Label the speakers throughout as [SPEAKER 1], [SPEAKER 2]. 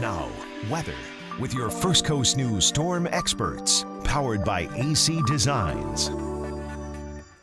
[SPEAKER 1] Now, weather with your First Coast News storm experts, powered by AC Designs.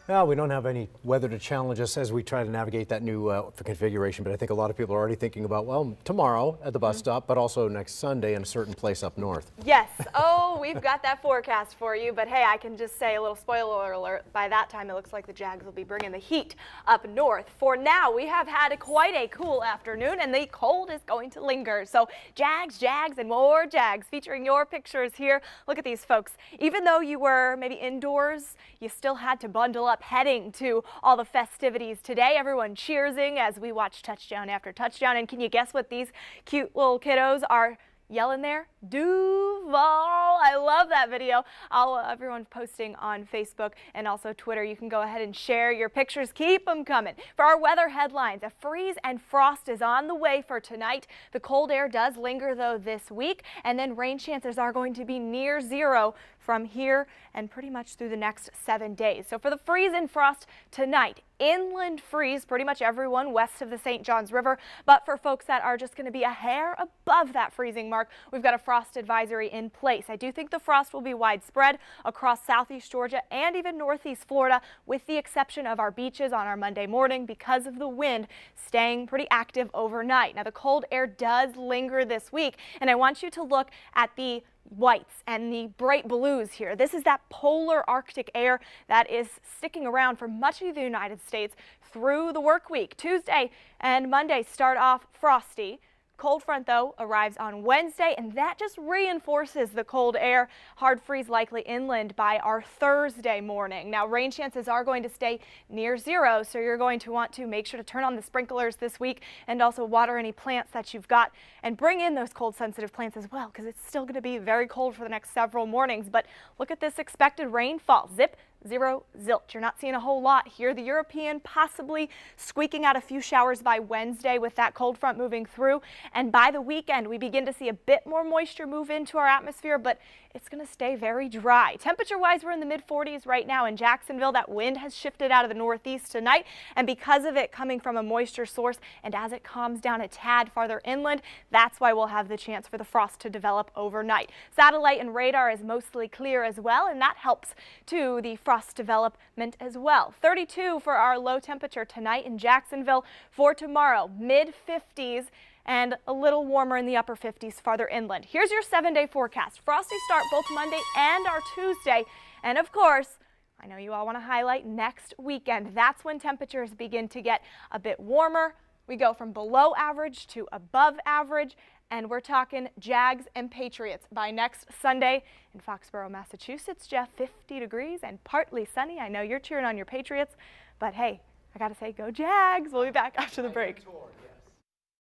[SPEAKER 2] Well, we don't have any weather to challenge us as we try to navigate that new configuration, but I think a lot of people are already thinking about, well, tomorrow at the bus stop, but also next Sunday in a certain place up north.
[SPEAKER 3] Yes. Oh, we've got that forecast for you, but hey, I can just say a little spoiler alert. By that time, it looks like the Jags will be bringing the heat up north. For now, we have had quite a cool afternoon, and the cold is going to linger. So Jags, and more Jags, featuring your pictures here. Look at these folks. Even though you were maybe indoors, you still had to bundle up heading to all the festivities today. Everyone cheersing as we watch touchdown after touchdown. And can you guess what these cute little kiddos are yelling there? Duval. I love that video. Everyone posting on Facebook and also Twitter. You can go ahead and share your pictures. Keep them coming. For our weather headlines, a freeze and frost is on the way for tonight. The cold air does linger though this week, and then rain chances are going to be near zero from here and pretty much through the next 7 days. So for the freeze and frost tonight, inland freeze, pretty much everyone west of the St. Johns River. But for folks that are just going to be a hair above that freezing mark, we've got a frost advisory in place. I do think the frost will be widespread across southeast Georgia and even northeast Florida, with the exception of our beaches on our Monday morning because of the wind staying pretty active overnight. Now the cold air does linger this week, and I want you to look at the whites and the bright blues here. This is that polar Arctic air that is sticking around for much of the United States through the work week. Tuesday and Monday start off frosty. Cold front, though, arrives on Wednesday, and that just reinforces the cold air. Hard freeze likely inland by our Thursday morning. Now, rain chances are going to stay near zero, so you're going to want to make sure to turn on the sprinklers this week and also water any plants that you've got and bring in those cold-sensitive plants as well, because it's still going to be very cold for the next several mornings. But look at this expected rainfall. Zip. Zero, zilch. You're not seeing a whole lot here. The European possibly squeaking out a few showers by Wednesday with that cold front moving through. And by the weekend, we begin to see a bit more moisture move into our atmosphere, but it's going to stay very dry. Temperature-wise, we're in the mid-40s right now in Jacksonville. That wind has shifted out of the northeast tonight, and because of it coming from a moisture source, and as it calms down a tad farther inland, that's why we'll have the chance for the frost to develop overnight. Satellite and radar is mostly clear as well, and that helps to the frost development as well. 32 for our low temperature tonight in Jacksonville. For tomorrow, mid-50s. And a little warmer in the upper 50s farther inland. Here's your 7-day forecast. Frosty start both Monday and our Tuesday. And of course, I know you all want to highlight next weekend. That's when temperatures begin to get a bit warmer. We go from below average to above average. And we're talking Jags and Patriots by next Sunday in Foxborough, Massachusetts. Jeff, 50 degrees and partly sunny. I know you're cheering on your Patriots, but hey, I got to say, go Jags. We'll be back after the break.